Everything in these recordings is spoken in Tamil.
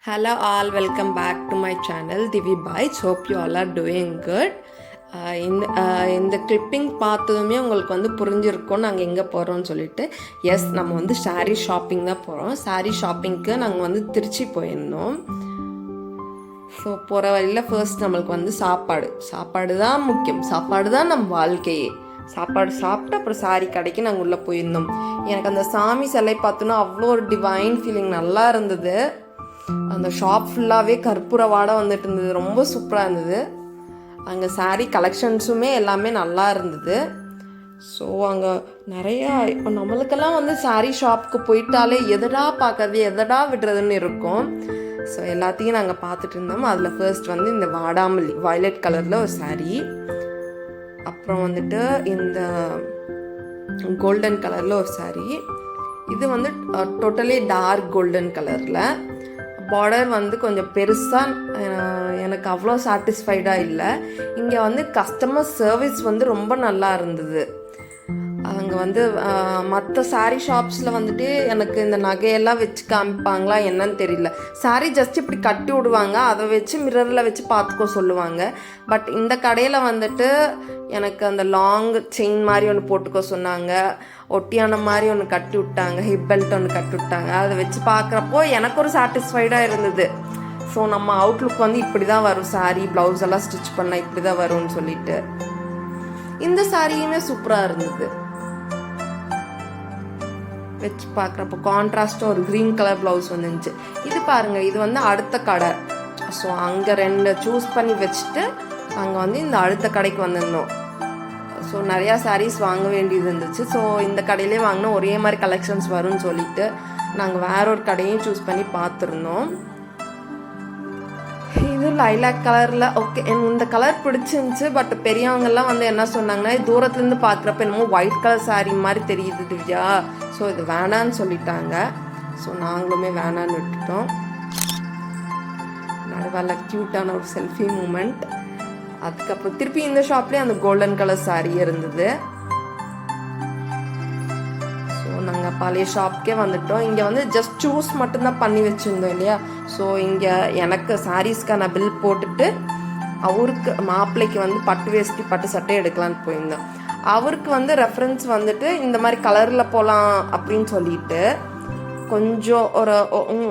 Hello all, welcome back to my channel Divi Bites. Hope you all are doing good. இந்த கிளிப்பிங் பார்த்ததுமே உங்களுக்கு வந்து புரிஞ்சிருக்கும் நாங்கள் எங்கே போகிறோம்னு சொல்லிட்டு. எஸ், நம்ம வந்து சாரீ ஷாப்பிங் தான் போகிறோம். சாரீ ஷாப்பிங்க்கு நாங்கள் வந்து திருச்சி போயிருந்தோம். ஸோ போகிற வழியில் ஃபர்ஸ்ட் நம்மளுக்கு வந்து சாப்பாடு தான் முக்கியம். சாப்பாடு தான் நம்ம வாழ்க்கையே. சாப்பாடு சாப்பிட்டு அப்புறம் சாரீ கடைக்கு நாங்கள் உள்ளே போயிருந்தோம். எனக்கு அந்த சாமி சிலை பார்த்தோன்னா அவ்வளோ ஒரு டிவைன் ஃபீலிங் நல்லா இருந்தது. அந்த ஷாப் ஃபுல்லாகவே கற்பூர வாடை வந்துட்டு இருந்தது. ரொம்ப சூப்பராக இருந்தது. அங்கே சாரீ கலெக்ஷன்ஸுமே எல்லாமே நல்லா இருந்தது. ஸோ அங்கே நிறையா இப்போ நம்மளுக்கெல்லாம் வந்து சாரீ ஷாப்புக்கு போயிட்டாலே எதடா பார்க்கறது எதடா விடுறதுன்னு இருக்கும். ஸோ எல்லாத்தையும் நாங்கள் பார்த்துட்டு இருந்தோம். அதில் ஃபர்ஸ்ட் வந்து இந்த வாடாமல்லி வயலட் கலரில் ஒரு சாரீ, அப்புறம் வந்துட்டு இந்த கோல்டன் கலரில் ஒரு சாரீ. இது வந்து டோட்டலி டார்க் கோல்டன் கலரில். பார்டர் வந்து கொஞ்சம் பெருசாக எனக்கு அவ்வளோ சாட்டிஸ்ஃபைடாக இல்லை. இங்கே வந்து கஸ்டமர் சர்வீஸ் வந்து ரொம்ப நல்லா இருந்தது. அங்கே வந்து மற்ற சாரீ ஷாப்ஸில் வந்துட்டு எனக்கு இந்த நகையெல்லாம் வச்சு காமிப்பாங்களா என்னன்னு தெரியல. சாரீ ஜஸ்ட் இப்படி கட்டி விடுவாங்க, அதை வச்சு மிரரில் வச்சு பார்த்துக்கோ சொல்லுவாங்க. பட் இந்த கடையில் வந்துட்டு எனக்கு அந்த லாங் செயின் மாதிரி ஒன்று போட்டுக்கோ சொன்னாங்க, ஒட்டியான மாதிரி ஒன்று கட்டி விட்டாங்க, ஹிப் பெல்ட் ஒன்று கட்டி விட்டாங்க. அதை வச்சு பார்க்குறப்போ எனக்கு ஒரு சாட்டிஸ்ஃபைடாக இருந்தது. ஸோ நம்ம அவுட்லுக் வந்து இப்படி தான் வரும், சாரீ ப்ளவுஸ் எல்லாம் ஸ்டிச் பண்ணால் இப்படி தான் வரும்னு சொல்லிட்டு. இந்த சாரியுமே சூப்பராக இருந்தது. வச்சு பார்க்குறப்போ கான்ட்ராஸ்டாக ஒரு க்ரீன் கலர் ப்ளவுஸ் வந்துருந்துச்சு. இது பாருங்கள், இது வந்து அடுத்த கடை. ஸோ அங்கே 2 சூஸ் பண்ணி வச்சுட்டு அங்கே வந்து இந்த அடுத்த கடைக்கு வந்திருந்தோம். ஸோ நிறையா சாரீஸ் வாங்க வேண்டியது இருந்துச்சு. ஸோ இந்த கடையிலே வாங்கினா ஒரே மாதிரி கலெக்ஷன்ஸ் வரும்னு சொல்லிட்டு நாங்கள் வேற ஒரு கடையும் சூஸ் பண்ணி பார்த்துருந்தோம். இது லைலாக் கலரில் ஓகே, எனக்கு இந்த கலர் பிடிச்சிருந்துச்சு. பட் பெரியவங்கெல்லாம் வந்து என்ன சொன்னாங்கன்னா, தூரத்துலேருந்து பார்க்குறப்ப என்னமோ ஒயிட் கலர் சாரீ மாதிரி தெரியுது திவ்யா, ஸோ இது வேணான்னு சொல்லிட்டாங்க. ஸோ நாங்களுமே வேணான்னு விட்டுட்டோம். நடுவால க்யூட்டான ஒரு செல்ஃபி மூமெண்ட். அதுக்கப்புறம் திருப்பி இந்த ஷாப்லேயே அந்த கோல்டன் கலர் சாரீ இருந்தது. ஸோ நாங்கள் பழைய ஷாப்க்கே வந்துட்டோம். இங்கே வந்து ஜஸ்ட் சூஸ் மட்டும்தான் பண்ணி வச்சுருந்தோம் இல்லையா. ஸோ இங்கே எனக்கு சாரீஸ்க்கான பில் போட்டுட்டு அவருக்கு மாப்பிள்ளைக்கு வந்து பட்டு வேஷ்டி பட்டு சட்டை எடுக்கலான்னு போயிருந்தோம். அவருக்கு வந்து ரெஃபரன்ஸ் வந்துட்டு இந்த மாதிரி கலரில் போகலாம் அப்படின்னு சொல்லிட்டு கொஞ்சம் ஒரு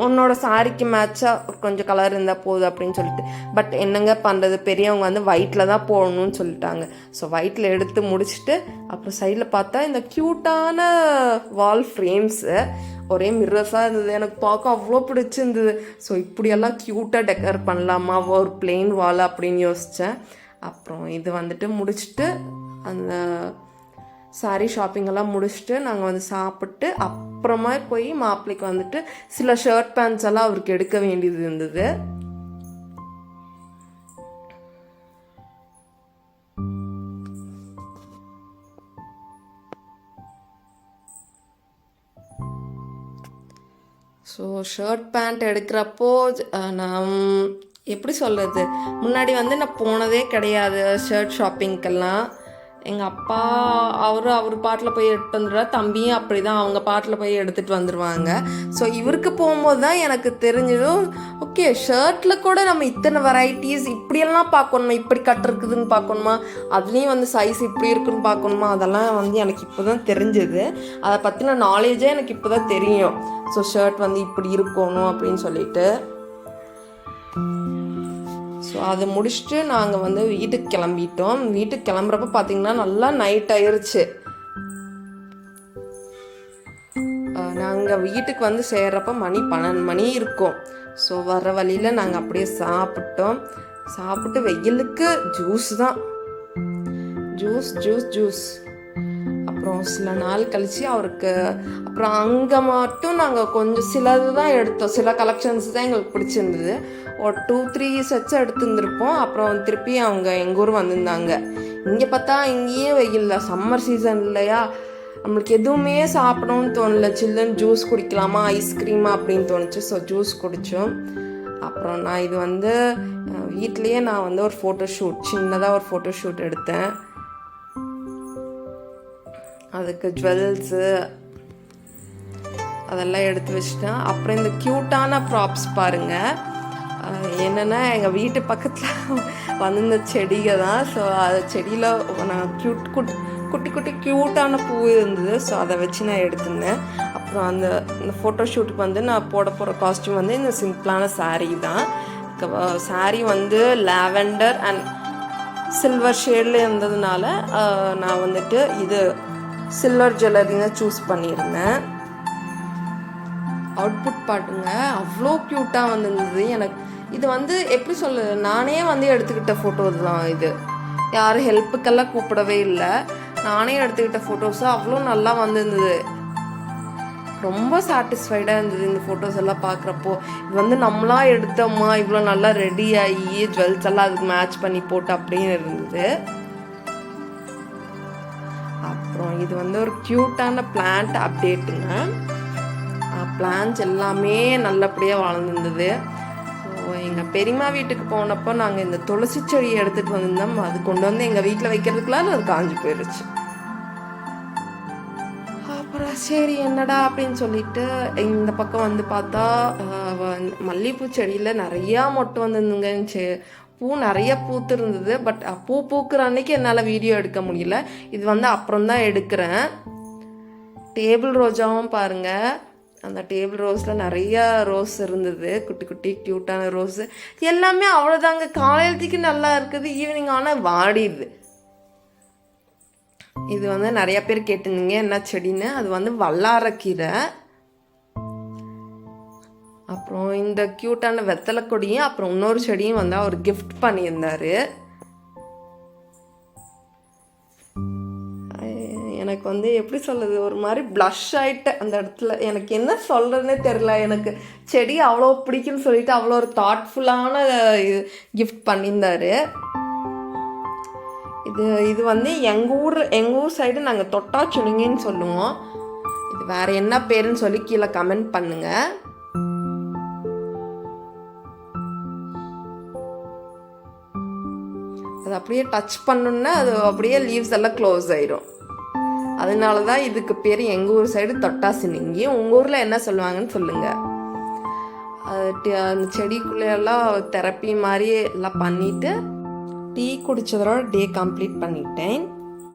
உன்னோட சாரிக்கு மேட்சாக கொஞ்சம் கலர் இருந்தால் போதும் அப்படின்னு சொல்லிட்டு. பட் என்னங்க பண்ணுறது, பெரியவங்க வந்து ஒயிட்டில் தான் போடணும்னு சொல்லிட்டாங்க. ஸோ ஒயிட்டில் எடுத்து முடிச்சுட்டு அப்புறம் சைடில் பார்த்தா இந்த க்யூட்டான வால் ஃப்ரேம்ஸு ஒரே மிரர்ஸாக இருந்தது. எனக்கு பார்க்க அவ்வளோ பிடிச்சிருந்தது. ஸோ இப்படியெல்லாம் க்யூட்டாக டெக்கர் பண்ணலாமா ஒரு பிளெயின் வால் அப்படின்னு யோசித்தேன். அப்புறம் இது வந்துட்டு முடிச்சுட்டு அந்த சாரீ ஷாப்பிங்கெல்லாம் முடிச்சுட்டு நாங்கள் வந்து சாப்பிட்டு அப்புறமா போய் மாப்பிள்ளைக்கு வந்துட்டு சில ஷர்ட் பேண்ட்ஸ் எல்லாம் அவருக்கு எடுக்க வேண்டியது இருந்தது. ஸோ ஷர்ட் பேண்ட் எடுக்கிறப்போ நான் எப்படி சொல்கிறது, முன்னாடி வந்து நான் போனதே கிடையாது ஷர்ட் ஷாப்பிங்க்கெல்லாம். எங்கள் அப்பா அவர் பாட்டில் போய் எடுத்து வந்துடுவார், தம்பியும் அப்படி தான் அவங்க பாட்டில் போய் எடுத்துகிட்டு வந்துடுவாங்க. ஸோ இவருக்கு போகும்போது தான் எனக்கு தெரிஞ்சதும், ஓகே ஷர்ட்டில் கூட நம்ம இத்தனை வெரைட்டிஸ் இப்படியெல்லாம் பார்க்கணுமா, இப்படி கட்டுருக்குதுன்னு பார்க்கணுமா, அதுலேயும் வந்து சைஸ் இப்படி இருக்குன்னு பார்க்கணுமா, அதெல்லாம் வந்து எனக்கு இப்போ தான் தெரிஞ்சது. அதை பற்றின நாலேஜே எனக்கு இப்போ தான் தெரியும். ஸோ ஷர்ட் வந்து இப்படி இருக்கணும் அப்படின்னு சொல்லிட்டு. ஸோ அதை முடிச்சுட்டு நாங்கள் வந்து வீட்டுக்கு கிளம்பிட்டோம். வீட்டுக்கு கிளம்புறப்ப பார்த்திங்கன்னா நல்லா நைட் ஆயிடுச்சு. நாங்கள் வீட்டுக்கு வந்து சேர்றப்ப மணி 12 மணி இருக்கும். ஸோ வர வழியில் நாங்கள் அப்படியே சாப்பிட்டு வெயிலுக்கு ஜூஸ் தான், ஜூஸ். அப்புறம் சில நாள் கழித்து அவருக்கு அப்புறம் அங்கே மட்டும் நாங்கள் கொஞ்சம் சிலது தான் எடுத்தோம். சில கலெக்ஷன்ஸ் தான் எங்களுக்கு பிடிச்சிருந்தது. ஒரு 2-3 செட்ஸ் எடுத்துருந்துருப்போம். அப்புறம் திருப்பி அவங்க எங்கள் ஊர் வந்திருந்தாங்க. இங்கே பார்த்தா இங்கேயும் வெயில் தான், சம்மர் சீசன் இல்லையா, நம்மளுக்கு எதுவுமே சாப்பிடணும்னு தோணல. சில்லுன்னு ஜூஸ் குடிக்கலாமா ஐஸ்கிரீமா அப்படின்னு தோணுச்சு. ஸோ ஜூஸ் குடித்தோம். அப்புறம் நான் இது வந்து வீட்லேயே நான் வந்து ஒரு ஃபோட்டோஷூட், சின்னதாக ஒரு ஃபோட்டோஷூட் எடுத்தேன். அதுக்கு ஜுவல்ஸு அதெல்லாம் எடுத்து வச்சுட்டேன். அப்புறம் இந்த க்யூட்டான ப்ராப்ஸ் பாருங்கள். என்னென்னா எங்கள் வீட்டு பக்கத்தில் வந்து இந்த செடிகள் தான். ஸோ அது செடியில் நான் குட்டி குட்டி க்யூட்டான பூ இருந்தது. ஸோ அதை வச்சு நான் எடுத்திருந்தேன். அப்புறம் இந்த ஃபோட்டோ ஷூட்டுக்கு வந்து நான் போட போகிற காஸ்ட்யூம் வந்து இந்த சிம்பிளான saree தான். saree வந்து லாவெண்டர் அண்ட் சில்வர் ஷேடில் இருந்ததுனால நான் வந்துட்டு இது சில்வர் ஜுவல்லரிங்க சூஸ் பண்ணியிருந்தேன். அவுட்புட் பாட்டுங்க அவ்வளோ க்யூட்டாக வந்துருந்தது. எனக்கு இது வந்து எப்படி சொல்லுது, நானே வந்து எடுத்துக்கிட்ட ஃபோட்டோஸ் தான் இது. யாரும் ஹெல்ப்புக்கெல்லாம் கூப்பிடவே இல்லை, நானே எடுத்துக்கிட்ட ஃபோட்டோஸு அவ்வளோ நல்லா வந்துருந்தது. ரொம்ப சாட்டிஸ்ஃபைடாக இருந்தது இந்த ஃபோட்டோஸ் எல்லாம் பார்க்குறப்போ. இது வந்து நம்மளாம் எடுத்தோம்மா, இவ்வளோ நல்லா ரெடி ஆகி ஜுவல்ஸ் எல்லாம் அதுக்கு மேட்ச் பண்ணி போட்டு அப்படின்னு இருந்தது. அப்புறம் இது வந்து ஒரு க்யூட்டான பிளான்ட் அப்டேட்டுங்க. பிளான்ஸ் எல்லாமே நல்லபடியாக வளர்ந்துருந்தது. ஸோ எங்கள் பெரியம்மா வீட்டுக்கு போனப்போ நாங்கள் இந்த துளசி செடியை எடுத்துகிட்டு வந்திருந்தோம். அது கொண்டு வந்து எங்கள் வீட்டில் வைக்கிறதுக்குலாம் அது காஞ்சி போயிடுச்சு. அப்புறம் சரி என்னடா அப்படின்னு சொல்லிட்டு இந்த பக்கம் வந்து பார்த்தா மல்லிகைப்பூ செடியில் நிறையா மொட்டு வந்துருந்துங்க. பூ நிறைய பூத்து இருந்தது. பட் பூ பூக்கிற அன்னைக்கு என்னால் வீடியோ எடுக்க முடியல. இது வந்து அப்புறம்தான் எடுக்கிறேன். டேபிள் ரோஜாவும் பாருங்கள், அந்த டேபிள் ரோஸில் நிறையா ரோஸ் இருந்தது, குட்டி குட்டி க்யூட்டான ரோஸு. எல்லாமே அவ்வளோதாங்க. காலையிலத்துக்கு நல்லா இருக்குது, ஈவினிங் ஆனால் வாடிடுது. இது வந்து நிறைய பேர் கேட்டிருந்தீங்க என்ன செடின்னு. அது வந்து வல்லாரக்கீரை. அப்புறம் இந்த க்யூட்டான வெத்தலை கொடியும் அப்புறம் இன்னொரு செடியும் வந்து அவர் கிஃப்ட் பண்ணியிருந்தார். எனக்கு வந்து எப்படி சொல்கிறது, ஒரு மாதிரி ப்ளஷ் ஆகிட்டு அந்த இடத்துல. எனக்கு என்ன சொல்கிறதுனே தெரில. எனக்கு செடி அவ்வளோ பிடிக்குன்னு சொல்லிட்டு அவ்வளோ ஒரு கிஃப்ட் பண்ணியிருந்தார். இது வந்து எங்கள் ஊர் சைடு நாங்கள் தொட்டாச்சுனிங்கன்னு சொல்லுவோம். இது வேறு என்ன பேருன்னு சொல்லி கீழே கமெண்ட் பண்ணுங்கள். அது அப்படியே டச் பண்ணோன்னா அது அப்படியே லீவ்ஸ் எல்லாம் க்ளோஸ் ஆயிரும். அதனால தான் இதுக்கு பேர் எங்கள் ஊர் சைடு தொட்டாசினிங்கி. உங்கள் ஊரில் என்ன சொல்லுவாங்கன்னு சொல்லுங்கள். அந்த செடிக்குள்ளேயெல்லாம் தெரப்பி மாதிரி எல்லாம் பண்ணிவிட்டு டீ குடித்ததோட டே கம்ப்ளீட் பண்ணிட்டேன்.